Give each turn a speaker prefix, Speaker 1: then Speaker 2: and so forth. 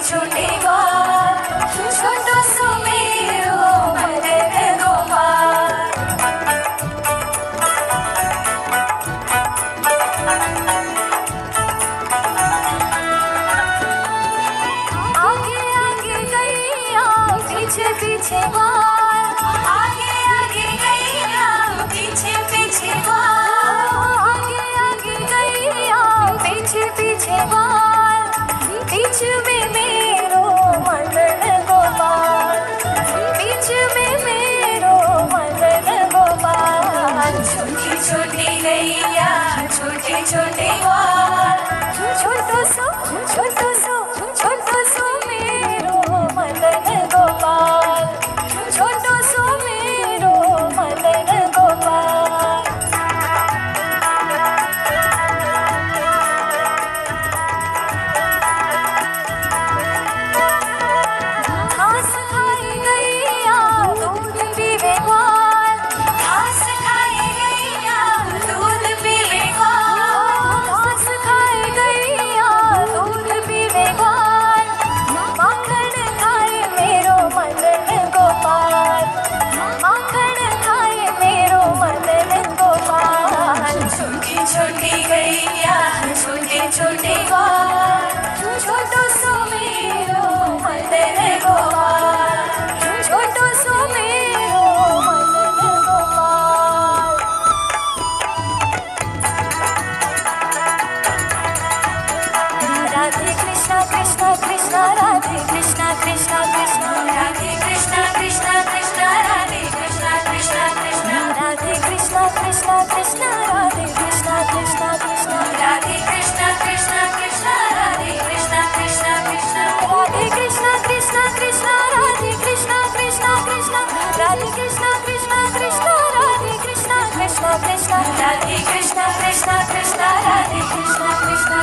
Speaker 1: छोटे बाल छोटो सो मेरो मदन गोपाल। आगे आगे गैया पीछे पीछे बाल, आगे आगे गैया पीछे पीछे बाल, आगे आगे गैया पीछे पीछे बाल, बीच में मेरो मदन गोपाल, बीच में मेरो मदन गोपाल। छोटी छोटी गैया छोटे छोटे बाल छोटो सो मेरो मदन गोपाल, छोटो सो मेरो मदन गोपाल। घास खाई गैया दूध पीवे ग्वाल, घास खाई गैया दूध पीवे ग्वाल, घास खाई गैया दूध पीवे ग्वाल। माखन खाए मेरो मदन गोपाल, माखन खाए मेरो मदन गोपाल। छोटी छोटी गैया छोटे छोटे ग्वाल छोटो सो मेरो मदन गोपाल, छोटो सो मेरो मदन गोपाल। राधे कृष्णा कृष्णा कृष्णा राधे कृष्णा कृष्णा कृष्णा राधे कृष्णा कृष्णा कृष्णा राधे कृष्णा कृष्णा कृष्णा राधे कृष्णा कृष्णा कृष्णा राधे कृष्णा कृष्णा कृष्णा राधे कृष्णा कृष्णा कृष्णा राधे कृष्णा कृष्णा कृष्णा राधे कृष्णा कृष्णा कृष्णा राधे कृष्णा कृष्णा कृष्णा राधे कृष्णा कृष्णा कृष्णा राधे कृष्णा कृष्णा कृष्णा राधे कृष्णा कृष्णा कृष्णा राधे कृष्णा कृष्णा